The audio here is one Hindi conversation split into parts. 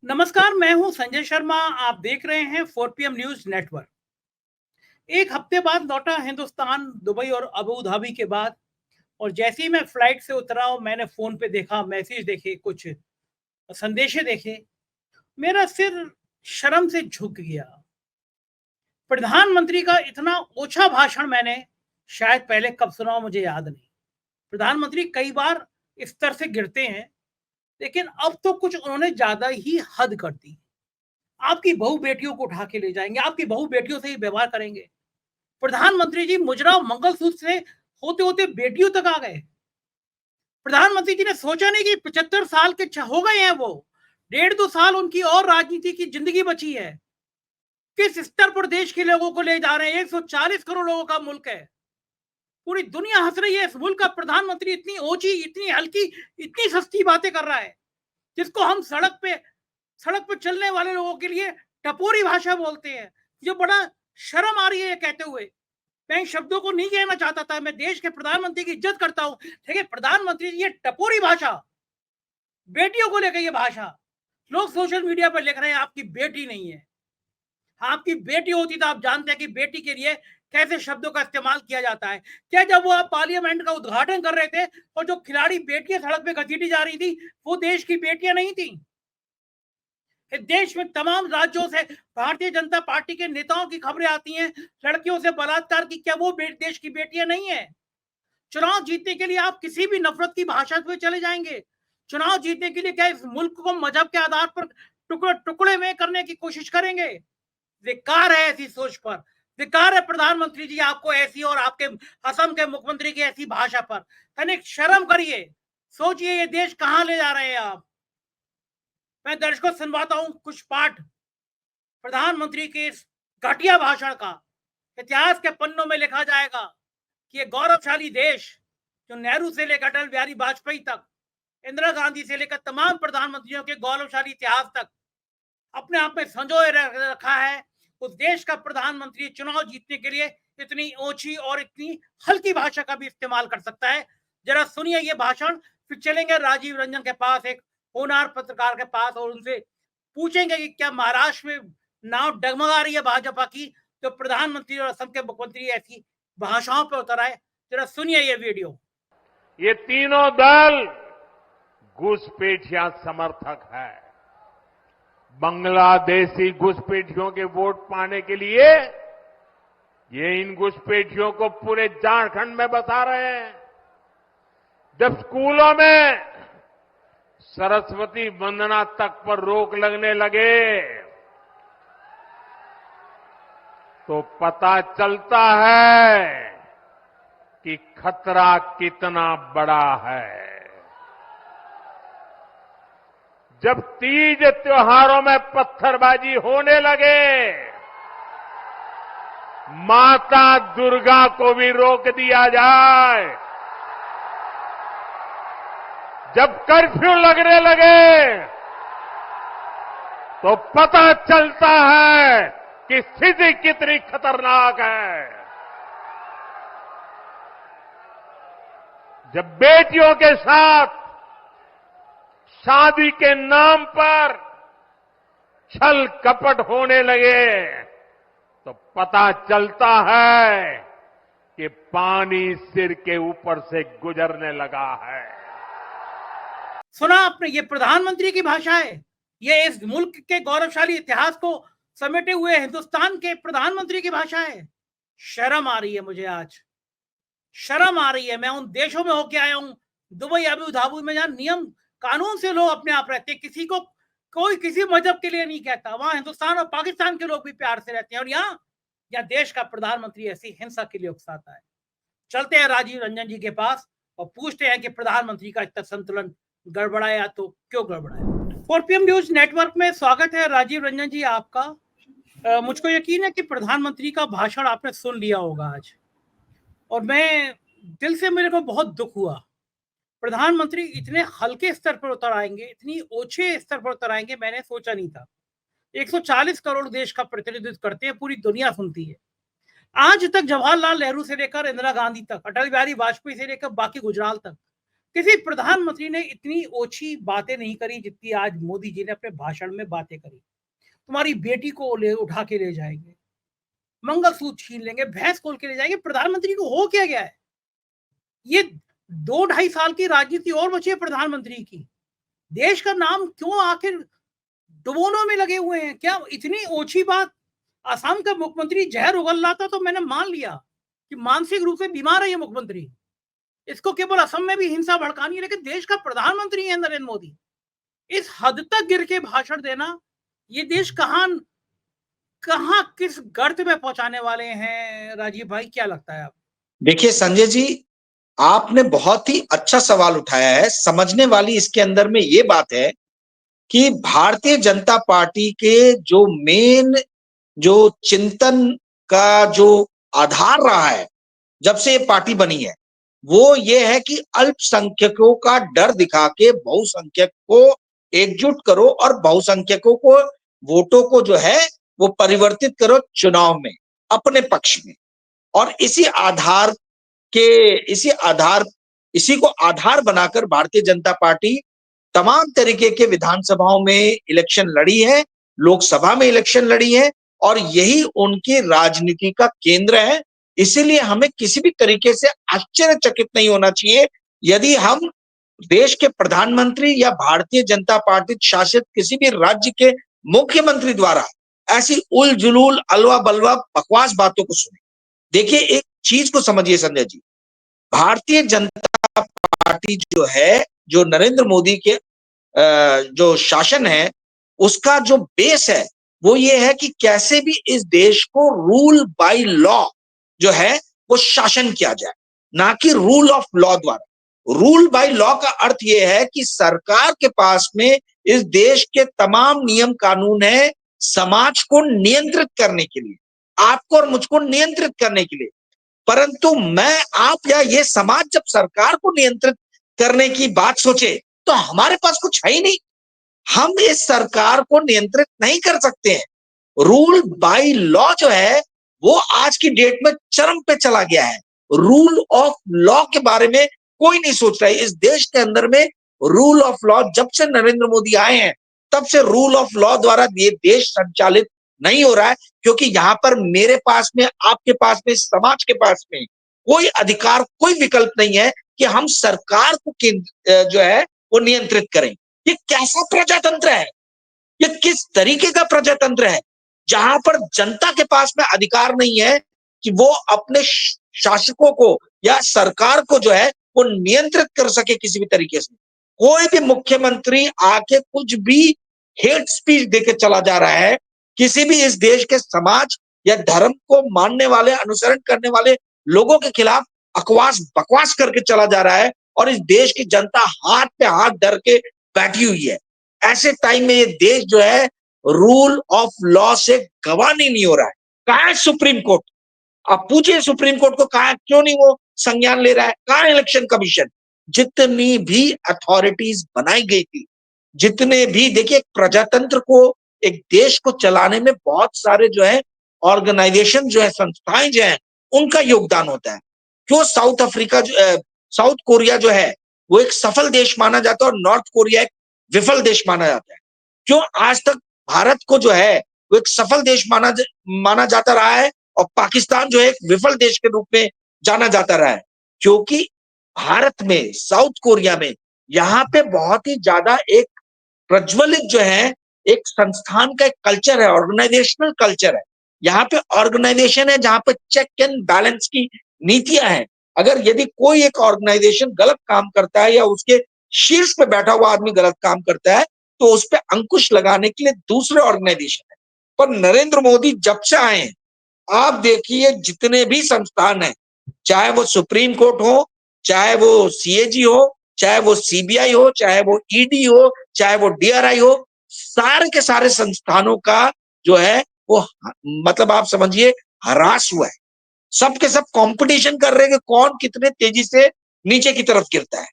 नमस्कार, मैं हूं संजय शर्मा। आप देख रहे हैं 4 PM न्यूज नेटवर्क। एक हफ्ते बाद लौटा हिंदुस्तान दुबई और अबू धाबी के बाद। और जैसे ही मैं फ्लाइट से उतरा और मैंने फोन पे देखा, मैसेज देखे, कुछ संदेशे देखे, मेरा सिर शर्म से झुक गया। प्रधानमंत्री का इतना ओछा भाषण मैंने शायद पहले कब सुना हो, मुझे याद नहीं। प्रधानमंत्री कई बार इस स्तर से गिरते हैं, लेकिन अब तो कुछ उन्होंने ज्यादा ही हद कर दी। आपकी बहू बेटियों को उठा के ले जाएंगे, आपकी बहू बेटियों से ही व्यवहार करेंगे। प्रधानमंत्री जी मुजरा मंगलसूत्र से होते होते बेटियों तक आ गए। प्रधानमंत्री जी ने सोचा नहीं कि 75 साल के हो गए हैं वो, 1.5-2 साल उनकी और राजनीति की जिंदगी बची है। किस स्तर पर देश के लोगों को ले जा रहे हैं। 140 करोड़ लोगों का मुल्क है, पूरी दुनिया हंस रही है। इस मुल्क का प्रधानमंत्री इतनी ऊंची, इतनी हल्की, इतनी सस्ती बातें कर रहा है, जिसको हम सड़क पे चलने वाले लोगों के लिए टपोरी भाषा बोलते हैं। जो बड़ा शर्म आ रही है ये कहते हुए। मैं इन शब्दों को नहीं कहना चाहता था, मैं देश के प्रधानमंत्री की इज्जत करता हूं, लेकिन प्रधानमंत्री ये टपोरी भाषा, बेटियों को लेकर ये भाषा, लोग सोशल मीडिया पर लिख रहे हैं आपकी बेटी नहीं है। आपकी बेटी होती तो आप जानते हैं कि बेटी के लिए कैसे शब्दों का इस्तेमाल किया जाता है। क्या जब वो आप पार्लियामेंट का उद्घाटन कर रहे थे और जो खिलाड़ी बेटियां सड़क पे घसीटी जा रही थी, वो देश की बेटियां नहीं थी? देश में तमाम राज्यों से भारतीय जनता पार्टी के नेताओं की खबरें आती हैं लड़कियों से बलात्कार की। क्या वो देश की बेटियां नहीं है? चुनाव जीतने के लिए आप किसी भी नफरत की भाषा पे चले जाएंगे? चुनाव जीतने के लिए क्या इस मुल्क को मजहब के आधार पर टुकड़े टुकड़े में करने की कोशिश करेंगे? धिक्कार है ऐसी सोच पर। धिक्कार है प्रधानमंत्री जी आपको ऐसी, और आपके असम के मुख्यमंत्री की ऐसी भाषा पर। तनिक शर्म करिए, सोचिए ये देश कहां ले जा रहे हैं आप। मैं दर्शकों सुनवाता हूं कुछ पाठ प्रधानमंत्री के इस घटिया भाषण का। इतिहास के पन्नों में लिखा जाएगा कि ये गौरवशाली देश, जो नेहरू से लेकर अटल बिहारी वाजपेयी तक, इंदिरा गांधी से लेकर तमाम प्रधानमंत्रियों के गौरवशाली इतिहास तक अपने आप में संजोए रखा है, उस देश का प्रधानमंत्री चुनाव जीतने के लिए इतनी ऊंची और इतनी हल्की भाषा का भी इस्तेमाल कर सकता है। जरा सुनिए ये भाषण, फिर चलेंगे राजीव रंजन के पास, एक होनहार पत्रकार के पास, और उनसे पूछेंगे कि क्या महाराष्ट्र में नाव डगमगा रही है भाजपा की, तो प्रधानमंत्री और असम के मुख्यमंत्री ऐसी भाषाओं पर उतर आए। जरा सुनिए ये वीडियो। ये तीनों दल घुसपैठिया समर्थक है। बांग्लादेशी घुसपैठियों के वोट पाने के लिए ये इन घुसपैठियों को पूरे झारखंड में बसा रहे हैं। जब स्कूलों में सरस्वती वंदना तक पर रोक लगने लगे तो पता चलता है कि खतरा कितना बड़ा है। जब तीज त्योहारों में पत्थरबाजी होने लगे, माता दुर्गा को भी रोक दिया जाए। जब कर्फ्यू लगने लगे तो पता चलता है कि स्थिति कितनी खतरनाक है। जब बेटियों के साथ शादी के नाम पर छल कपट होने लगे तो पता चलता है कि पानी सिर के ऊपर से गुजरने लगा है। सुना आपने, ये प्रधानमंत्री की भाषा है। ये इस मुल्क के गौरवशाली इतिहास को समेटे हुए हिंदुस्तान के प्रधानमंत्री की भाषा है। शर्म आ रही है मुझे, आज शर्म आ रही है। मैं उन देशों में होके आया हूं, दुबई, अबू धाबी में, जहां नियम कानून से लोग अपने आप रहते हैं, किसी को कोई किसी मजहब के लिए नहीं कहता। वहां हिंदुस्तान और पाकिस्तान के लोग भी प्यार से रहते हैं, और यहाँ देश का प्रधानमंत्री ऐसी हिंसा के लिए उकसाता है। चलते हैं राजीव रंजन जी के पास और पूछते हैं कि प्रधानमंत्री का इतना संतुलन गड़बड़ाया तो क्यों गड़बड़ाया। 4 PM न्यूज नेटवर्क में स्वागत है राजीव रंजन जी आपका। मुझको यकीन है कि प्रधानमंत्री का भाषण आपने सुन लिया होगा आज, और मैं दिल से, मेरे को बहुत दुख हुआ। प्रधानमंत्री इतने हल्के स्तर पर उतर आएंगे, इतनी ओछे स्तर पर उतर आएंगे, मैंने सोचा नहीं था। 140 करोड़ देश का प्रतिनिधित्व करते हैं, पूरी दुनिया सुनती है। आज तक जवाहरलाल नेहरू से लेकर इंदिरा गांधी तक, अटल बिहारी वाजपेयी से लेकर बाकी गुजराल तक, किसी प्रधानमंत्री ने इतनी ओछी बातें नहीं करी जितनी आज मोदी जी ने अपने भाषण में बातें करी। तुम्हारी बेटी को ले उठा के ले जाएंगे, मंगलसूत्र छीन लेंगे, भैंस खोल के ले जाएंगे। प्रधानमंत्री को हो क्या गया है? ये 2 ढाई साल की राजनीति और बची है प्रधानमंत्री की। देश का नाम क्यों आखिर डुबोनों में लगे हुए हैं? क्या इतनी ओछी बात? असम का मुख्यमंत्री जहर उगल रहा था तो मैंने मान लिया कि मानसिक रूप से बीमार है ये मुख्यमंत्री, इसको केवल असम में भी हिंसा भड़कानी है, लेकिन देश का प्रधानमंत्री है नरेंद्र मोदी। इस हद तक गिर के भाषण देना, ये देश कहां कहां किस गर्त में पहुंचाने वाले हैं? राजीव भाई, क्या लगता है आप? देखिए संजय जी, आपने बहुत ही अच्छा सवाल उठाया है। समझने वाली इसके अंदर में ये बात है कि भारतीय जनता पार्टी के जो मेन जो चिंतन का जो आधार रहा है जब से ये पार्टी बनी है, वो ये है कि अल्पसंख्यकों का डर दिखा के बहुसंख्यक को एकजुट करो और बहुसंख्यकों को वोटों को जो है वो परिवर्तित करो चुनाव में अपने पक्ष में। और इसी को आधार बनाकर भारतीय जनता पार्टी तमाम तरीके के विधानसभाओं में इलेक्शन लड़ी है, लोकसभा में इलेक्शन लड़ी है, और यही उनकी राजनीति का केंद्र है। इसीलिए हमें किसी भी तरीके से आश्चर्यचकित नहीं होना चाहिए यदि हम देश के प्रधानमंत्री या भारतीय जनता पार्टी शासित किसी भी राज्य के मुख्यमंत्री द्वारा ऐसी उल जुलूल अलवा बलवा बकवास बातों को सुने। देखिए, एक चीज को समझिए संजय जी, भारतीय जनता पार्टी जो है, जो नरेंद्र मोदी के जो शासन है, उसका जो बेस है वो ये है कि कैसे भी इस देश को रूल बाय लॉ जो है वो शासन किया जाए, ना कि रूल ऑफ लॉ द्वारा। रूल बाय लॉ का अर्थ ये है कि सरकार के पास में इस देश के तमाम नियम कानून है समाज को नियंत्रित करने के लिए, आपको और मुझको नियंत्रित करने के लिए। परंतु मैं, आप या ये समाज जब सरकार को नियंत्रित करने की बात सोचे तो हमारे पास कुछ है ही नहीं, हम इस सरकार को नियंत्रित नहीं कर सकते हैं। रूल बाय लॉ जो है वो आज की डेट में चरम पे चला गया है। रूल ऑफ लॉ के बारे में कोई नहीं सोच रहा है इस देश के अंदर में। रूल ऑफ लॉ जब से नरेंद्र मोदी आए हैं तब से रूल ऑफ लॉ द्वारा ये देश संचालित नहीं हो रहा है, क्योंकि यहां पर मेरे पास में, आपके पास में, समाज के पास में कोई अधिकार, कोई विकल्प नहीं है कि हम सरकार को जो है वो नियंत्रित करें। ये कैसा प्रजातंत्र है? ये किस तरीके का प्रजातंत्र है जहां पर जनता के पास में अधिकार नहीं है कि वो अपने शासकों को या सरकार को जो है वो नियंत्रित कर सके किसी भी तरीके से। कोई भी मुख्यमंत्री आके कुछ भी हेट स्पीच देके चला जा रहा है, किसी भी इस देश के समाज या धर्म को मानने वाले, अनुसरण करने वाले लोगों के खिलाफ अकवास बकवास करके चला जा रहा है, और इस देश की जनता हाथ पे हाथ धर के बैठी हुई है। ऐसे टाइम में ये देश जो है रूल ऑफ लॉ से गवानी नहीं हो रहा है। कहां है सुप्रीम कोर्ट? आप पूछिए सुप्रीम कोर्ट को, कहा क्यों नहीं वो संज्ञान ले रहा है? कहां है इलेक्शन कमीशन? जितनी भी अथॉरिटीज बनाई गई थी, जितने भी, देखिए, प्रजातंत्र को, एक देश को चलाने में बहुत सारे जो है ऑर्गेनाइजेशन जो है, संस्थाएं जो है, उनका योगदान होता है। क्यों साउथ कोरिया जो है वो एक सफल देश माना जाता है और नॉर्थ कोरिया एक विफल देश माना जाता है? क्यों आज तक भारत को जो है वो एक सफल देश माना जाता रहा है और पाकिस्तान जो है एक विफल देश के रूप में जाना जाता रहा है? क्योंकि भारत में, साउथ कोरिया में, यहाँ पे बहुत ही ज्यादा एक प्रज्वलित जो है एक संस्थान का एक कल्चर है, ऑर्गेनाइजेशनल कल्चर है। यहाँ पे ऑर्गेनाइजेशन है जहां पे चेक एंड बैलेंस की नीतियां हैं। अगर यदि कोई एक ऑर्गेनाइजेशन गलत काम करता है या उसके शीर्ष पे बैठा हुआ आदमी गलत काम करता है तो उस पर अंकुश लगाने के लिए दूसरे ऑर्गेनाइजेशन है। पर नरेंद्र मोदी जब से आए हैं, आप देखिए जितने भी संस्थान हैं, चाहे वो सुप्रीम कोर्ट हो, चाहे वो सीएजी हो, चाहे वो सीबीआई हो, चाहे वो ईडी हो, चाहे वो डीआरआई हो, सारे के सारे संस्थानों का जो है वो, मतलब आप समझिए, ह्रास हुआ है। सब के सब कंपटीशन कर रहे हैं कि कौन कितने तेजी से नीचे की तरफ गिरता है।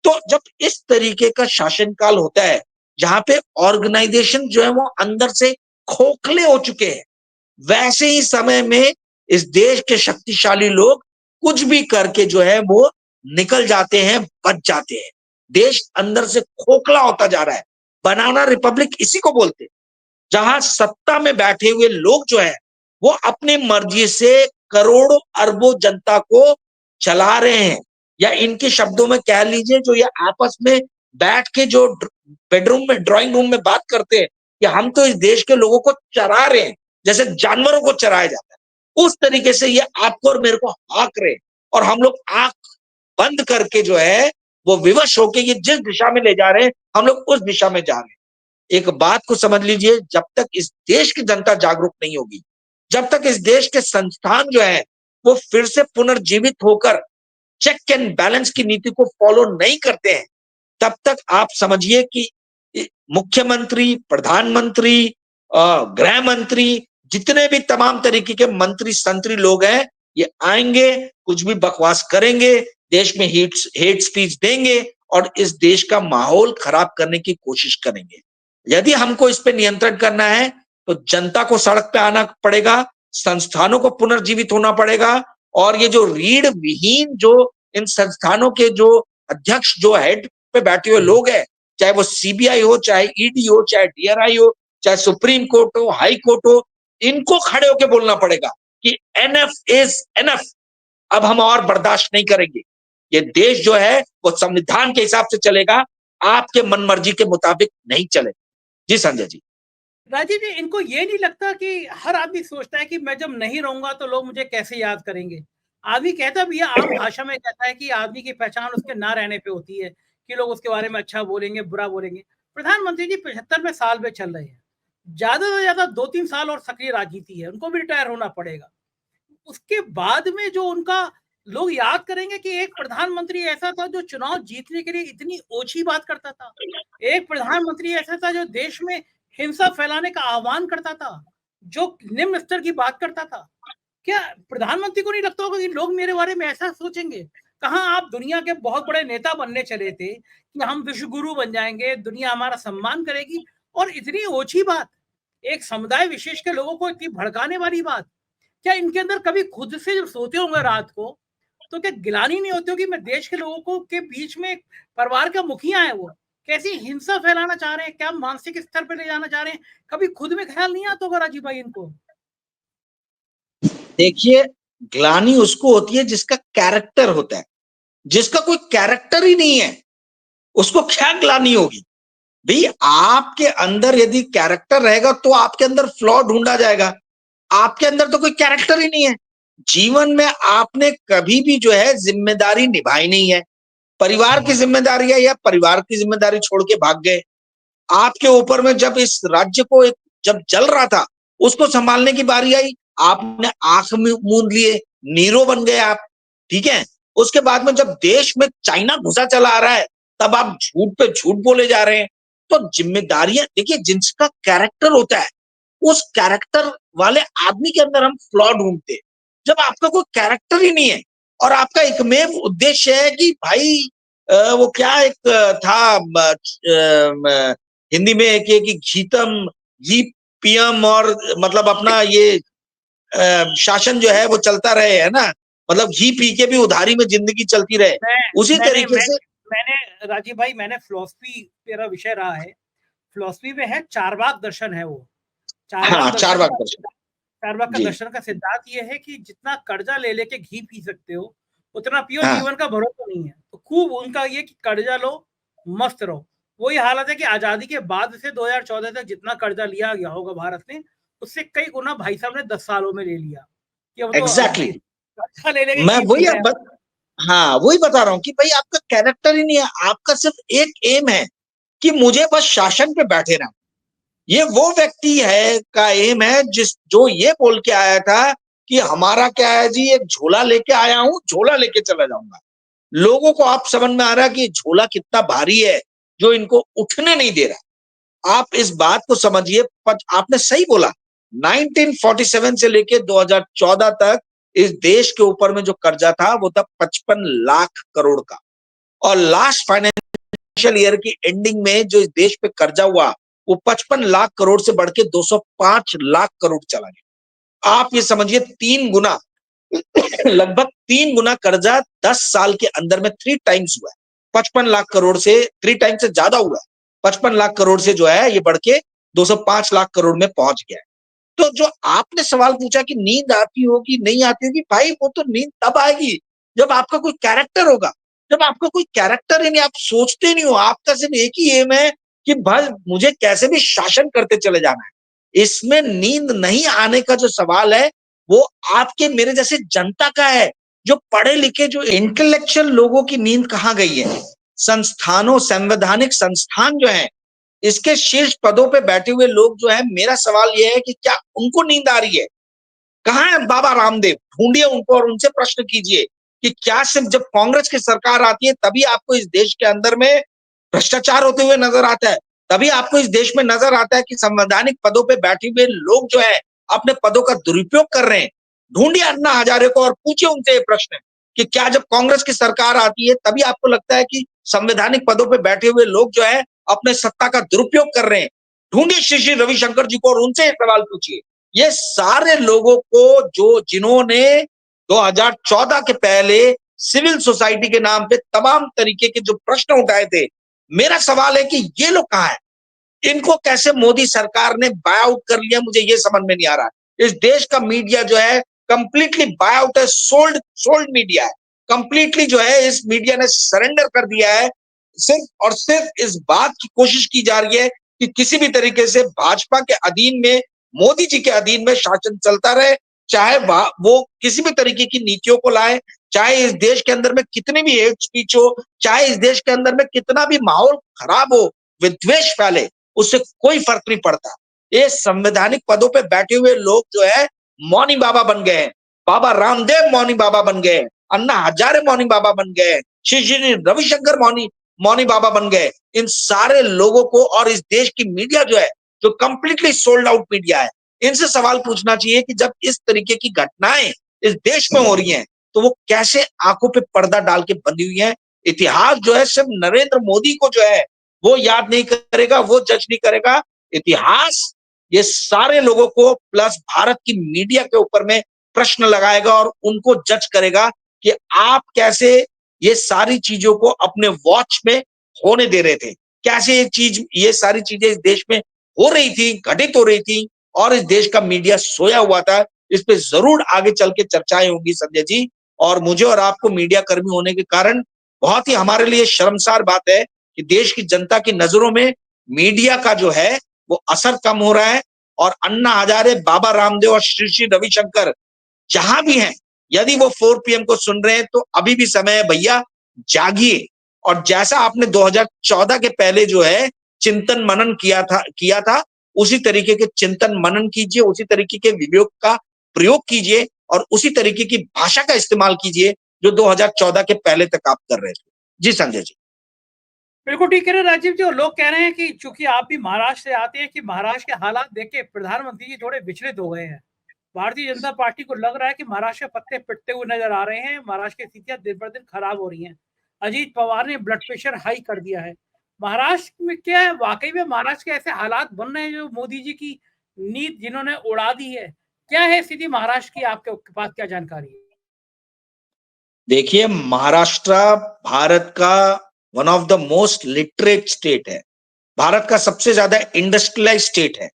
तो जब इस तरीके का शासनकाल होता है जहां पे ऑर्गेनाइजेशन जो है वो अंदर से खोखले हो चुके हैं, वैसे ही समय में इस देश के शक्तिशाली लोग कुछ भी करके जो है वो निकल जाते हैं, बच जाते हैं। देश अंदर से खोखला होता जा रहा है। बनाना रिपब्लिक इसी को बोलते हैं, जहां सत्ता में बैठे हुए लोग जो है वो अपनी मर्जी से करोड़ों अरबों जनता को चला रहे हैं, या इनके शब्दों में कह लीजिए जो ये आपस में बैठ के जो बेडरूम में, ड्राइंग रूम में बात करते हैं कि हम तो इस देश के लोगों को चरा रहे हैं, जैसे जानवरों को चराया जाता है, उस तरीके से ये आपको और मेरे को हाँक रहे हैं, और हम लोग आंख बंद करके जो है वो विवश होके ये जिस दिशा में ले जा रहे हैं हम लोग उस दिशा में जा रहे हैं। एक बात को समझ लीजिए, जब तक इस देश की जनता जागरूक नहीं होगी, जब तक इस देश के संस्थान जो है वो फिर से पुनर्जीवित होकर चेक एंड बैलेंस की नीति को फॉलो नहीं करते हैं, तब तक आप समझिए कि मुख्यमंत्री, प्रधानमंत्री, गृह मंत्री, जितने भी तमाम तरीके के मंत्री संतरी लोग हैं, ये आएंगे, कुछ भी बकवास करेंगे, देश में हेट स्पीच देंगे और इस देश का माहौल खराब करने की कोशिश करेंगे। यदि हमको इस पे नियंत्रण करना है तो जनता को सड़क पे आना पड़ेगा, संस्थानों को पुनर्जीवित होना पड़ेगा, और ये जो रीढ़ विहीन जो इन संस्थानों के जो अध्यक्ष, जो हेड पे बैठे हुए लोग हैं, चाहे वो सीबीआई हो, चाहे ईडी हो, चाहे डीआरआई हो, चाहे सुप्रीम कोर्ट हो, हाई कोर्ट हो, इनको खड़े होकर बोलना पड़ेगा कि एनएफ इज एनएफ, अब हम और बर्दाश्त नहीं करेंगे। ये देश जो है वो संविधान के हिसाब से चलेगा, आपके मन मर्जी के मुताबिक नहीं चलेगा। जी संजय जी। राजीव जी, इनको ये नहीं लगता कि हर आदमी सोचता है कि मैं जब नहीं रहूंगा तो लोग मुझे कैसे याद करेंगे? आदमी कहता भी है, आम भाषा में कहता है कि आदमी की पहचान उसके ना रहने पे होती है, कि लोग उसके बारे में अच्छा बोलेंगे, बुरा बोलेंगे। प्रधानमंत्री जी 75वें साल में चल रहे हैं, ज्यादा से ज्यादा 2-3 साल और सक्रिय राजनीति है, उनको भी रिटायर होना पड़ेगा। उसके बाद में जो उनका लोग याद करेंगे कि एक प्रधानमंत्री ऐसा था जो चुनाव जीतने के लिए इतनी ओछी बात करता था, एक प्रधानमंत्री ऐसा था जो देश में हिंसा फैलाने का आह्वान करता था, जो निम्न स्तर की बात करता था। क्या प्रधानमंत्री को नहीं लगता होगा कि लोग मेरे बारे में ऐसा सोचेंगे? कहाँ आप दुनिया के बहुत बड़े नेता बनने चले थे कि हम विश्व गुरु बन जाएंगे, दुनिया हमारा सम्मान करेगी, और इतनी ओछी बात, एक समुदाय विशेष के लोगों को इतनी भड़काने वाली बात। क्या इनके अंदर कभी खुद से जब सोते होंगे रात को, तो क्या गिलानी नहीं होती होगी मैं देश के लोगों को के बीच में परिवार का मुखिया है, वो कैसी हिंसा फैलाना चाह रहे हैं, क्या मानसिक स्तर पे ले जाना चाह रहे हैं? कभी खुद में ख्याल नहीं आता होगा राजीव भाई इनको? देखिए, ग्लानी उसको होती है जिसका कैरेक्टर होता है, जिसका कोई कैरेक्टर ही नहीं है उसको क्या ग्लानी होगी? भाई, आपके अंदर यदि कैरेक्टर रहेगा तो आपके अंदर फ्लॉ ढूंढा जाएगा। आपके अंदर तो कोई कैरेक्टर ही नहीं है। जीवन में आपने कभी भी जो है जिम्मेदारी निभाई नहीं है, परिवार की जिम्मेदारी है या परिवार की जिम्मेदारी छोड़ के भाग गए। आपके ऊपर में जब इस राज्य को जब चल रहा था, उसको संभालने की बारी आई, आपने आंख मूंद लिए, नीरो बन गए आप, ठीक है। उसके बाद में जब देश में चाइना घुसा चला आ रहा है, तब आप झूठ पे झूठ बोले जा रहे हैं। तो जिम्मेदारियां देखिए, जिसका कैरेक्टर होता है उस कैरेक्टर वाले आदमी के अंदर हम फ्लॉ ढूंढते हैं। जब आपका कोई कैरेक्टर ही नहीं है और आपका एकमेव उद्देश्य है कि भाई वो क्या एक था हिंदी में एक कि घीतम घी पियम, और मतलब अपना ये शासन जो है वो चलता रहे, है ना, मतलब घी पी के भी उधारी में जिंदगी चलती रहे, उसी मैंने तरीके से। मैंने राजीव भाई, मैंने फिलॉसफी मेरा विषय रहा है, फिलॉसफी में है चारवाक दर्शन है वो। हाँ, चार बाग दर्शन। चारवाक का जी। दर्शन का सिद्धांत ये है कि जितना कर्जा ले लेके घी पी सकते हो उतना पियो, हाँ, जीवन का भरोसा नहीं है। तो खूब उनका ये कि कर्जा लो, मस्त रहो। वही हालत है कि आजादी के बाद से 2014 तक जितना कर्जा लिया गया होगा भारत ने, उससे कई गुना भाई साहब ने 10 सालों में ले लिया, कि अब तो एग्जैक्टली। कर्जा ले लेके मैं घी पी वही रहे हैं। हाँ, वही बता रहा हूँ कि भाई आपका कैरेक्टर ही नहीं है, आपका सिर्फ एक एम है कि मुझे बस शासन पे बैठे रहना। ये वो व्यक्ति है का एम है जो ये बोल के आया था कि हमारा क्या है जी, एक झोला लेके आया हूं, झोला लेके चला जाऊंगा। लोगों को आप समझ में आ रहा है कि झोला कितना भारी है जो इनको उठने नहीं दे रहा। आप इस बात को समझिए, आपने सही बोला, 1947 से लेके 2014 तक इस देश के ऊपर में जो कर्जा था वो था 55 लाख करोड़ का, और लास्ट फाइनेंशियल ईयर की एंडिंग में जो इस देश पे कर्जा हुआ वो 55 लाख करोड़ से बढ़ के 205 लाख करोड़ चला गया। आप ये समझिए 3 गुना लगभग 3 गुना कर्जा 10 साल के अंदर में 3 टाइम्स हुआ है। 55 लाख करोड़ से 3 टाइम्स से ज्यादा हुआ है। 55 लाख करोड़ से जो है ये बढ़ के 205 लाख करोड़ में पहुंच गया है। तो जो आपने सवाल पूछा कि नींद आती होगी नहीं आती होगी, भाई वो तो नींद तब आएगी जब आपका कोई कैरेक्टर होगा। जब आपका कोई कैरेक्टर ही नहीं, आप सोचते नहीं हो, आपका सिर्फ एक ही एम है कि भाई मुझे कैसे भी शासन करते चले जाना है। इसमें नींद नहीं आने का जो सवाल है वो आपके मेरे जैसे जनता का है, जो पढ़े लिखे जो इंटेलेक्चुअल लोगों की नींद कहाँ गई है। संस्थानों, संवैधानिक संस्थान जो है, इसके शीर्ष पदों पे बैठे हुए लोग जो है, मेरा सवाल यह है कि क्या उनको नींद आ रही है? कहाँ है बाबा रामदेव? ढूंढिए उनको और उनसे प्रश्न कीजिए कि क्या सिर्फ जब कांग्रेस की सरकार आती है तभी आपको इस देश के अंदर में भ्रष्टाचार होते हुए नजर आता है? तभी आपको इस देश में नजर आता है कि संवैधानिक पदों पे बैठे हुए लोग जो है अपने पदों का दुरुपयोग कर रहे हैं? ढूंढिए अन्ना हजारे को और पूछिए उनसे ये प्रश्न कि क्या जब कांग्रेस की सरकार आती है तभी आपको लगता है कि संवैधानिक पदों पे बैठे हुए लोग जो है अपने सत्ता का दुरुपयोग कर रहे हैं? ढूंढिए श्री श्री रविशंकर जी को और उनसे सवाल पूछिए। ये सारे लोगों को जो जिन्होंने 2014 के पहले सिविल सोसाइटी के नाम पे तमाम तरीके के जो प्रश्न उठाए थे, मेरा सवाल है कि ये लोग कहाँ हैं? इनको कैसे मोदी सरकार ने बाय आउट कर लिया, मुझे ये समझ में नहीं आ रहा। इस देश का मीडिया जो है कंप्लीटली बाय आउट है, सोल्ड सोल्ड मीडिया है। कंप्लीटली जो है इस मीडिया ने सरेंडर कर दिया है। सिर्फ और सिर्फ इस बात की कोशिश की जा रही है कि किसी भी तरीके से भाजपा के अधीन में, मोदी जी के अधीन में शासन चलता रहे, चाहे वो किसी भी तरीके की नीतियों को लाए, चाहे इस देश के अंदर में कितनी भी हेट स्पीच हो, चाहे इस देश के अंदर में कितना भी माहौल खराब हो, विद्वेष फैले, उससे कोई फर्क नहीं पड़ता। ये संवैधानिक पदों पे बैठे हुए लोग जो है मौनी बाबा बन गए हैं। बाबा रामदेव मौनी बाबा बन गए, अन्ना हजारे मौनी बाबा बन गए, श्री श्री रविशंकर मौनी मौनी बाबा बन गए। इन सारे लोगों को और इस देश की मीडिया जो है, जो कंप्लीटली सोल्ड आउट मीडिया है, इनसे सवाल पूछना चाहिए कि जब इस तरीके की घटनाएं इस देश में हो रही हैं तो वो कैसे आंखों पे पर्दा डाल के बंधी हुई हैं। इतिहास जो है सिर्फ नरेंद्र मोदी को जो है वो याद नहीं करेगा, वो जज नहीं करेगा। इतिहास ये सारे लोगों को प्लस भारत की मीडिया के ऊपर में प्रश्न लगाएगा और उनको जज करेगा कि आप कैसे ये सारी चीजों को अपने वॉच में होने दे रहे थे, कैसे ये सारी चीजें इस देश में हो रही थी, घटित हो रही थी और इस देश का मीडिया सोया हुआ था। इस पे जरूर आगे चल के चर्चाएं होंगी संजय जी। और मुझे और आपको मीडिया कर्मी होने के कारण बहुत ही हमारे लिए शर्मसार बात है कि देश की जनता की नजरों में मीडिया का जो है वो असर कम हो रहा है। और अन्ना हजारे, बाबा रामदेव और श्री श्री रविशंकर जहां भी हैं, यदि वो 4 PM को सुन रहे हैं तो अभी भी समय है भैया, जागिए। और जैसा आपने 2014 के पहले जो है चिंतन मनन किया था उसी तरीके के चिंतन मनन कीजिए, उसी तरीके के विवेक का प्रयोग कीजिए और उसी तरीके की भाषा का इस्तेमाल कीजिए जो 2014 के पहले तक आप कर रहे थे। जी संजय जी। बिल्कुल ठीक कह रहे हैं राजीव जी। और लोग कह रहे हैं कि चूंकि आप भी महाराष्ट्र से आते हैं कि महाराष्ट्र के हालात देख के प्रधानमंत्री जी थोड़े विचलित हो गए हैं। भारतीय जनता पार्टी को लग रहा है कि महाराष्ट्र के पत्ते पिटते हुए नजर आ रहे हैं। महाराष्ट्र की स्थितियां दिन पर दिन खराब हो रही हैं। अजीत पवार ने ब्लड प्रेशर हाई कर दिया है। महाराष्ट्र में क्या है, वाकई में महाराष्ट्र के ऐसे हालात बन रहे हैं जो मोदी जी की नींद जिन्होंने उड़ा दी है? क्या है स्थिति महाराष्ट्र की, आपके पास क्या जानकारी है? देखिए, महाराष्ट्र भारत का one of the most literate state है, भारत का सबसे ज्यादा इंडस्ट्रियलाइज स्टेट है।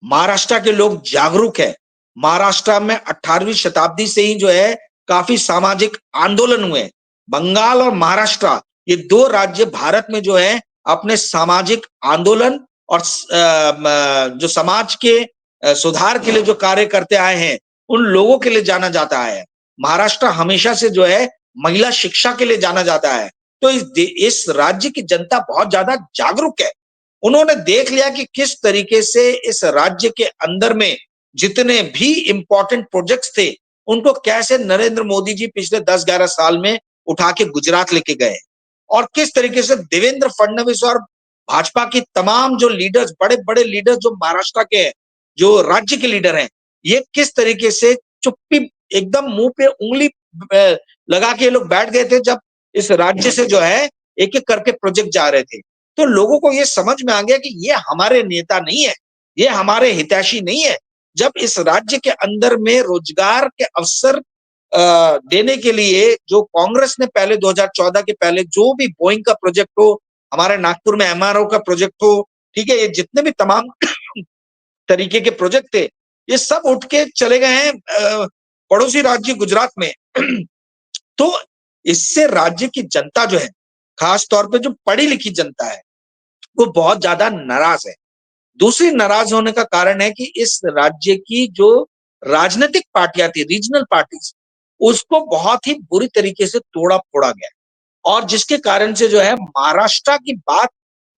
महाराष्ट्र के लोग जागरूक है। महाराष्ट्र में 18वीं शताब्दी से ही जो है काफी सामाजिक आंदोलन हुए। बंगाल और महाराष्ट्र ये दो राज्य भारत में जो है अपने सामाजिक आंदोलन और जो समाज के सुधार के लिए जो कार्य करते आए हैं उन लोगों के लिए जाना जाता है। महाराष्ट्र हमेशा से जो है महिला शिक्षा के लिए जाना जाता है। तो इस राज्य की जनता बहुत ज्यादा जागरूक है। उन्होंने देख लिया कि किस तरीके से इस राज्य के अंदर में जितने भी इंपॉर्टेंट प्रोजेक्ट्स थे उनको कैसे नरेंद्र मोदी जी पिछले 10-11 साल में उठा के गुजरात लेके गए और किस तरीके से देवेंद्र फडणवीस और भाजपा की तमाम जो लीडर्स, बड़े बड़े लीडर्स जो महाराष्ट्र के हैं, जो राज्य के लीडर हैं, ये किस तरीके से चुप्पी एकदम मुंह पे उंगली लगा के ये लोग बैठ गए थे जब इस राज्य से जो है एक एक करके प्रोजेक्ट जा रहे थे। तो लोगों को ये समझ में आ गया कि ये हमारे नेता नहीं है, ये हमारे हितैषी नहीं है। जब इस राज्य के अंदर में रोजगार के अवसर देने के लिए जो कांग्रेस ने पहले 2014 के पहले जो भी बोइंग का प्रोजेक्ट हो, हमारे नागपुर में एमआरओ का प्रोजेक्ट हो, ठीक है, ये जितने भी तमाम तरीके के प्रोजेक्ट थे, ये सब उठ के चले गए हैं पड़ोसी राज्य गुजरात में। तो इससे राज्य की जनता जो है, खास तौर पे जो पढ़ी लिखी जनता है, वो बहुत ज्यादा नाराज है। दूसरी नाराज होने का कारण है कि इस राज्य की जो राजनीतिक पार्टियां थी, रीजनल पार्टीज, उसको बहुत ही बुरी तरीके से तोड़ा फोड़ा गया और जिसके कारण से जो है महाराष्ट्र की बात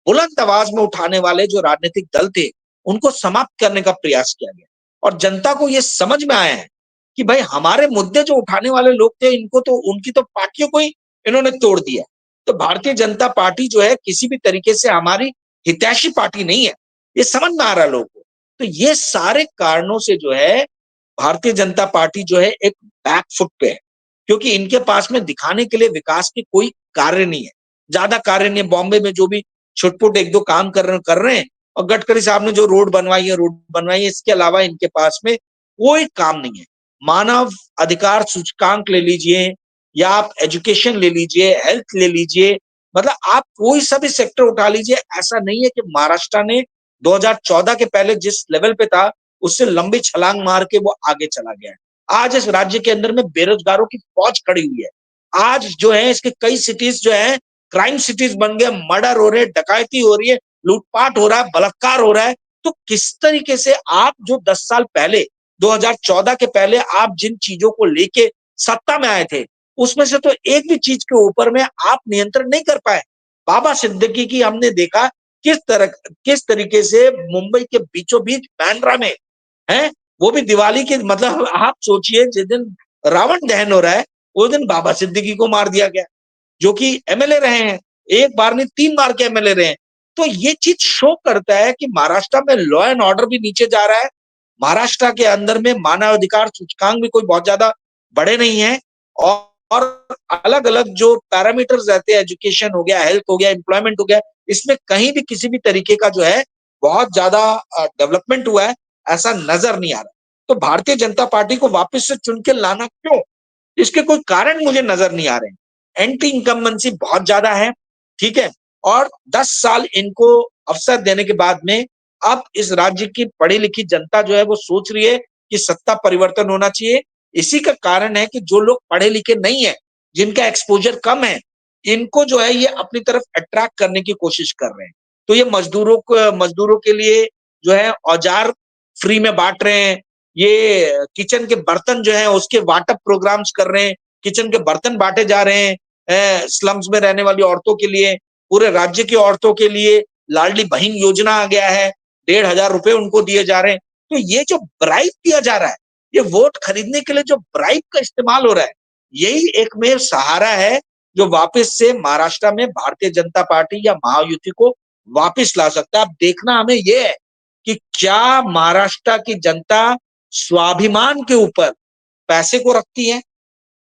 बुलंद आवाज में उठाने वाले जो राजनीतिक दल थे, उनको समाप्त करने का प्रयास किया गया और जनता को यह समझ में आया है कि भाई हमारे मुद्दे जो उठाने वाले लोग थे, इनको तो उनकी तो पार्टियों को ही इन्होंने तोड़ दिया। तो भारतीय जनता पार्टी जो है किसी भी तरीके से हमारी हितैषी पार्टी नहीं है, ये समझ में आ रहा है लोगों को। तो ये सारे कारणों से जो है भारतीय जनता पार्टी जो है एक बैक फुट पे है, क्योंकि इनके पास में दिखाने के लिए विकास के कोई कार्य नहीं है, ज्यादा कार्य नहीं है। बॉम्बे में जो भी छुटपुट एक दो काम कर रहे हैं और गडकरी साहब ने जो रोड बनवाई है, इसके अलावा इनके पास में कोई काम नहीं है। मानव अधिकार सूचकांक ले लीजिए या आप एजुकेशन ले लीजिए, हेल्थ ले लीजिए, मतलब आप कोई सा भी सेक्टर उठा लीजिए, ऐसा नहीं है कि महाराष्ट्र ने 2014 के पहले जिस लेवल पे था उससे लंबी छलांग मार के वो आगे चला गया है। आज इस राज्य के अंदर में बेरोजगारों की फौज खड़ी हुई है। आज जो है इसके कई सिटीज जो है क्राइम सिटीज बन गए, मर्डर हो रहे, डकैती हो रही है, लूटपाट हो रहा है, बलात्कार हो रहा है। तो किस तरीके से आप जो 10 साल पहले 2014 के पहले आप जिन चीजों को लेके सत्ता में आए थे, उसमें से तो एक भी चीज के ऊपर में आप नियंत्रण नहीं कर पाए। बाबा सिद्दीकी की हमने देखा किस तरीके से मुंबई के बीचों बीच बांद्रा में है, वो भी दिवाली के, मतलब आप सोचिए जिस दिन रावण दहन हो रहा है उस दिन बाबा सिद्दीकी को मार दिया गया, जो कि एमएलए रहे हैं, एक बार नहीं 3 बार के एमएलए रहे हैं। तो ये चीज शो करता है कि महाराष्ट्र में लॉ एंड ऑर्डर भी नीचे जा रहा है, महाराष्ट्र के अंदर में मानवाधिकार सूचकांक भी कोई बहुत ज्यादा बड़े नहीं है और अलग अलग जो पैरामीटर्स रहते हैं, एजुकेशन हो गया, हेल्थ हो गया, एम्प्लॉयमेंट हो गया, इसमें कहीं भी किसी भी तरीके का जो है बहुत ज्यादा डेवलपमेंट हुआ है ऐसा नजर नहीं आ रहा। तो भारतीय जनता पार्टी को वापस से चुन के लाना क्यों, इसके कोई कारण मुझे नजर नहीं आ रहे हैं। एंटी इनकम्बेंसी बहुत ज्यादा है, ठीक है, और 10 साल इनको अवसर देने के बाद में अब इस राज्य की पढ़ी लिखी जनता जो है वो सोच रही है कि सत्ता परिवर्तन होना चाहिए। इसी का कारण है कि जो लोग पढ़े लिखे नहीं है, जिनका एक्सपोजर कम है, इनको जो है ये अपनी तरफ अट्रैक्ट करने की कोशिश कर रहे हैं। तो ये मजदूरों के लिए जो है औजार फ्री में बांट रहे हैं, ये किचन के बर्तन जो है उसके वाटअप प्रोग्राम्स कर रहे हैं, किचन के बर्तन बांटे जा रहे हैं स्लम्स में रहने वाली औरतों के लिए, पूरे राज्य की औरतों के लिए लाडली बहन योजना आ गया है, 1,500 रुपए उनको दिए जा रहे हैं। तो ये जो ब्राइब दिया जा रहा है, ये वोट खरीदने के लिए जो ब्राइब का इस्तेमाल हो रहा है, यही एकमेव सहारा है जो वापस से महाराष्ट्र में भारतीय जनता पार्टी या महायुति को वापस ला सकता है। अब देखना हमें यह है कि क्या महाराष्ट्र की जनता स्वाभिमान के ऊपर पैसे को रखती है,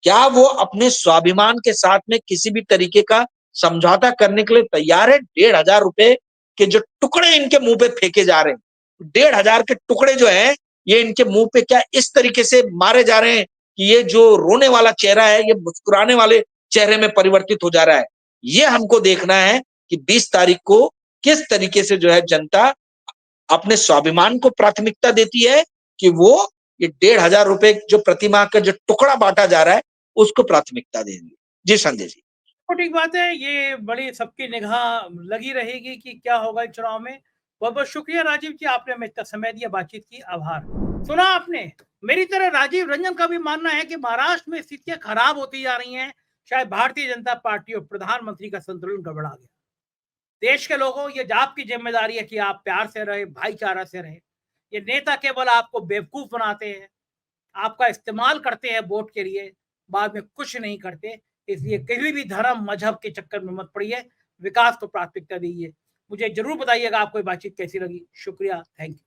क्या वो अपने स्वाभिमान के साथ में किसी भी तरीके का समझौता करने के लिए तैयार है। 1,500 रुपए के जो टुकड़े इनके मुंह पे फेंके जा रहे हैं, 1,500 के टुकड़े जो है ये इनके मुंह पे क्या इस तरीके से मारे जा रहे हैं कि ये जो रोने वाला चेहरा है ये मुस्कुराने वाले चेहरे में परिवर्तित हो जा रहा है। ये हमको देखना है कि 20 तारीख को किस तरीके से जो है जनता अपने स्वाभिमान को प्राथमिकता देती है कि वो ये 1,500 रुपए जो प्रतिमा का जो टुकड़ा बांटा जा रहा है उसको प्राथमिकता देंगे। जी संजय जी। तो ठीक बात है, ये बड़ी सबकी निगाह लगी रहेगी कि क्या होगा इस चुनाव में। बहुत बहुत शुक्रिया राजीव जी, आपने हमें इतना समय दिया, बातचीत की, आभार। सुना आपने, मेरी तरह राजीव रंजन का भी मानना है कि महाराष्ट्र में स्थितियां खराब होती जा रही हैं, शायद भारतीय जनता पार्टी और प्रधानमंत्री का संतुलन गड़बड़ा गया। देश के लोगों, ये आपकी जिम्मेदारी है कि आप प्यार से रहे, भाईचारा से रहे। ये नेता केवल आपको बेवकूफ बनाते हैं, आपका इस्तेमाल करते हैं वोट के लिए, बाद में कुछ नहीं करते। इसलिए कभी भी धर्म मजहब के चक्कर में मत पड़िए, विकास को प्राथमिकता दीजिए। मुझे जरूर बताइएगा आपको ये बातचीत कैसी लगी। शुक्रिया, थैंक यू।